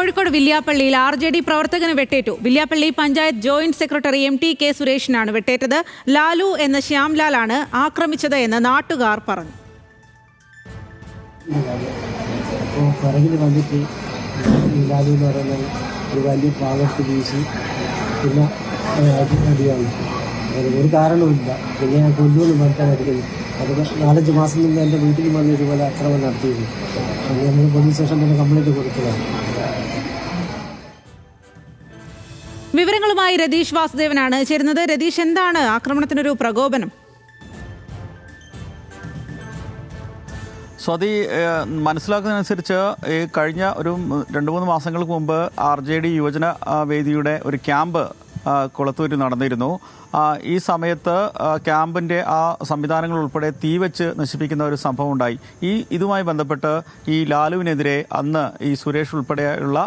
കോഴിക്കോട് വില്യാപ്പള്ളിയിൽ RJD പ്രവർത്തകന് വെട്ടേറ്റു. Villiappally panchayat joint secretary MTK സുരേഷിനാണ് വെട്ടേറ്റത്. ലാലു എന്ന ശ്യാംലാലാണ് ആക്രമിച്ചത് എന്ന് നാട്ടുകാർ പറഞ്ഞു. പിറകിൽ വന്നിട്ട് ലാലു എന്ന് പറയുന്നത് ഒരു വലിയ ഭാഗത്ത് വീശി പിന്നെ അടിയാണ്. ഒരു കാരണവുമില്ല. പിന്നെ ഞാൻ കൊല്ലുമെന്ന് പറഞ്ഞിട്ടായിരിക്കും. അത് 4-5 മാസം മുമ്പ് എൻ്റെ വീട്ടിൽ വന്ന് ഇതുപോലെ ആക്രമണം നടത്തിയിരുന്നു. അത് നമ്മൾ പോലീസ് സ്റ്റേഷൻ തന്നെ കംപ്ലൈൻറ്റ് കൊടുത്തതാണ്. വിവരങ്ങളുമായി രതീഷ് വാസുദേവനാണ് ചേരുന്നത്. രതീഷ്, എന്താണ് ആക്രമണത്തിനൊരു പ്രകോപനം? സ്വതി, മനസ്സിലാക്കുന്നതനുസരിച്ച് ഈ കഴിഞ്ഞ ഒരു 2-3 മാസങ്ങൾക്ക് മുമ്പ് RJD യുവജന വേദിയുടെ ഒരു ക്യാമ്പ് കുളത്തൂരിൽ നടന്നിരുന്നു. ഈ സമയത്ത് ക്യാമ്പിൻ്റെ ആ സംവിധാനങ്ങൾ ഉൾപ്പെടെ തീവച്ച് നശിപ്പിക്കുന്ന ഒരു സംഭവം ഉണ്ടായി. ഇതുമായി ബന്ധപ്പെട്ട് ഈ ലാലുവിനെതിരെ അന്ന് ഈ സുരേഷ് ഉൾപ്പെടെയുള്ള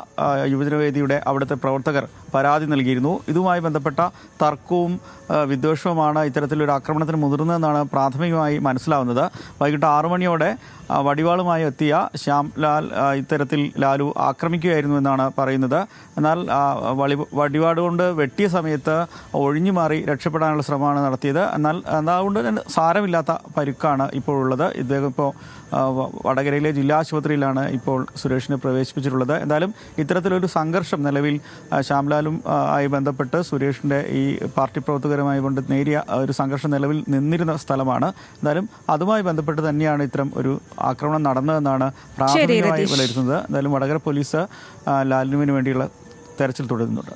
യുവജനവേദിയുടെ അവിടുത്തെ പ്രവർത്തകർ പരാതി നൽകിയിരുന്നു. ഇതുമായി ബന്ധപ്പെട്ട തർക്കവും വിദ്വേഷവുമാണ് ഇത്തരത്തിലൊരു ആക്രമണത്തിന് മുതിർന്നതെന്നാണ് പ്രാഥമികമായി മനസ്സിലാവുന്നത്. വൈകിട്ട് 6 മണിയോടെ വടിവാളുമായി എത്തിയ ശ്യാംലാൽ ഇത്തരത്തിൽ ലാലു ആക്രമിക്കുകയായിരുന്നു എന്നാണ് പറയുന്നത്. എന്നാൽ വടിവാട് കൊണ്ട് വെട്ടിയ സമയത്ത് ഒഴിഞ്ഞു മാറി രക്ഷപ്പെടാനുള്ള ശ്രമമാണ് നടത്തിയത്. എന്നാൽ അതുകൊണ്ട് തന്നെ സാരമില്ലാത്ത പരുക്കാണ് ഇപ്പോഴുള്ളത്. ഇദ്ദേഹം ഇപ്പോൾ വടകരയിലെ ജില്ലാ ആശുപത്രിയിലാണ് ഇപ്പോൾ സുരേഷിനെ പ്രവേശിപ്പിച്ചിട്ടുള്ളത്. എന്തായാലും ഇത്തരത്തിലൊരു സംഘർഷം നിലവിൽ ശ്യാംലാലും ആയി ബന്ധപ്പെട്ട് സുരേഷിൻ്റെ ഈ പാർട്ടി പ്രവർത്തകരുമായി കൊണ്ട് നേരിയ ഒരു സംഘർഷം നിലവിൽ നിന്നിരുന്ന സ്ഥലമാണ്. എന്തായാലും അതുമായി ബന്ധപ്പെട്ട് തന്നെയാണ് ഇത്തരം ഒരു ആക്രമണം നടന്നതെന്നാണ് പ്രാഥമികമായി വിലയിരുത്തുന്നത്. എന്തായാലും വടകര പോലീസ് ലാലുവിന് വേണ്ടിയുള്ള തെരച്ചിൽ തുടരുന്നുണ്ട്.